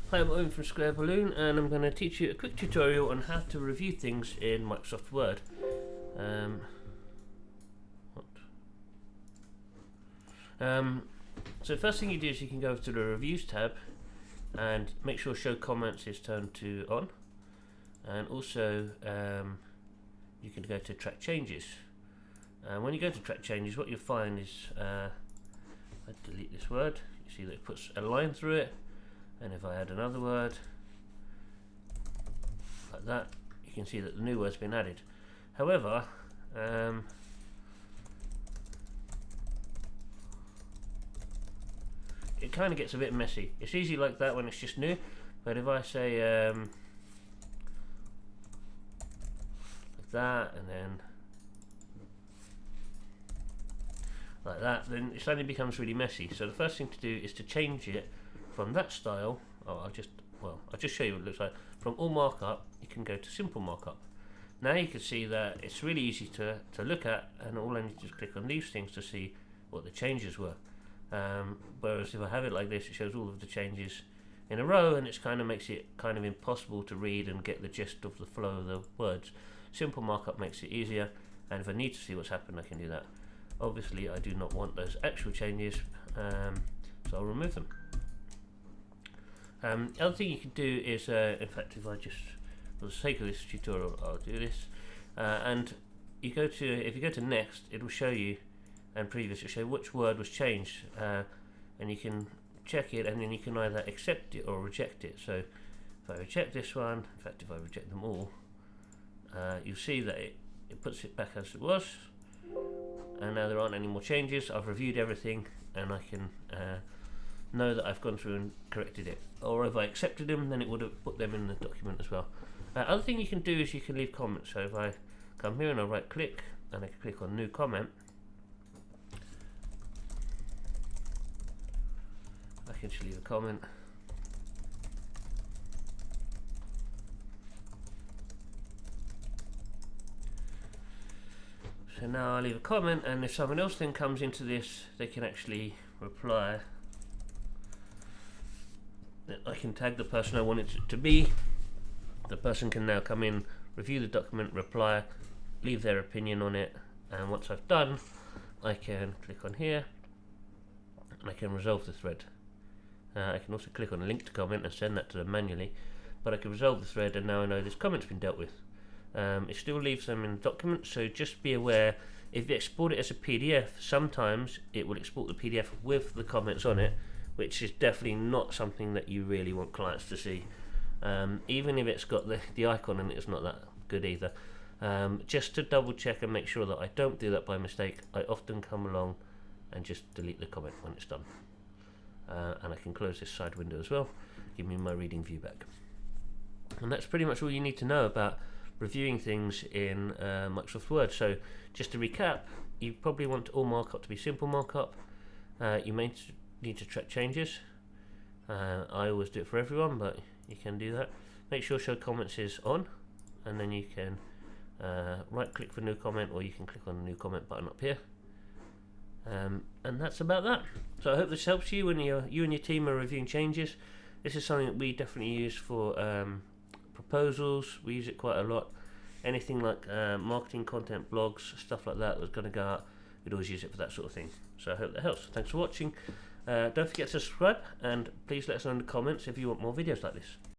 Hi, I'm Owen from Square Balloon, and I'm going to teach you a quick tutorial on how to review things in Microsoft Word. So the first thing you do is you can go to the Reviews tab and make sure Show Comments is turned to on, and also you can go to Track Changes. And when you go to Track Changes, what you'll find is I delete this word. You see that it puts a line through it. And if I add another word like that, you can see that the new word's been added. However, it kind of gets a bit messy. It's easy like that when it's just new, but if I say like that and then like that, then it suddenly becomes really messy. So the first thing to do is to change it from that style. I'll just show you what it looks like. From all markup, you can go to simple markup. Now you can see that it's really easy to look at, and all I need to do is click on these things to see what the changes were. Whereas if I have it like this, it shows all of the changes in a row, and it kind of makes it kind of impossible to read and get the gist of the flow of the words. Simple markup makes it easier, and if I need to see what's happened, I can do that. Obviously, I do not want those actual changes, so I'll remove them. The other thing you can do is, in fact, if I just, for the sake of this tutorial, I'll do this. And you go to, if you go to next, it will show you, and previous, it'll show which word was changed, and you can check it, and then you can either accept it or reject it. So if I reject this one, in fact, if I reject them all, you'll see that it puts it back as it was, and now there aren't any more changes. I've reviewed everything, and I can know that I've gone through and corrected it. Or if I accepted them, then it would have put them in the document as well. Other thing you can do is you can leave comments. So if I come here and I right click and I can click on new comment, I can just leave a comment. So now I leave a comment, and if someone else then comes into this, they can actually reply. I can tag the person I want it to be. The person can now come in, review the document, reply, leave their opinion on it, and once I've done, I can click on here and I can resolve the thread. I can also click on a link to comment and send that to them manually, but I can resolve the thread, and now I know this comment's been dealt with. It still leaves them in the document, so just be aware, if you export it as a PDF, sometimes it will export the PDF with the comments on it, which is definitely not something that you really want clients to see. Even if it's got the icon and it's not that good either. Just to double check and make sure that I don't do that by mistake, I often come along and just delete the comment when it's done. And I can close this side window as well, give me my reading view back. And that's pretty much all you need to know about reviewing things in Microsoft Word. So just to recap, you probably want all markup to be simple markup. You may need to track changes. I always do it for everyone, but you can do that. Make sure Show Comments is on, and then you can right click for new comment, or you can click on the new comment button up here. And that's about that. So I hope this helps you when you and your team are reviewing changes. This is something that we definitely use for proposals. We use it quite a lot. Anything like marketing content, blogs, stuff like that that's going to go out, we'd always use it for that sort of thing. So I hope that helps. Thanks for watching. Don't forget to subscribe, and please let us know in the comments if you want more videos like this.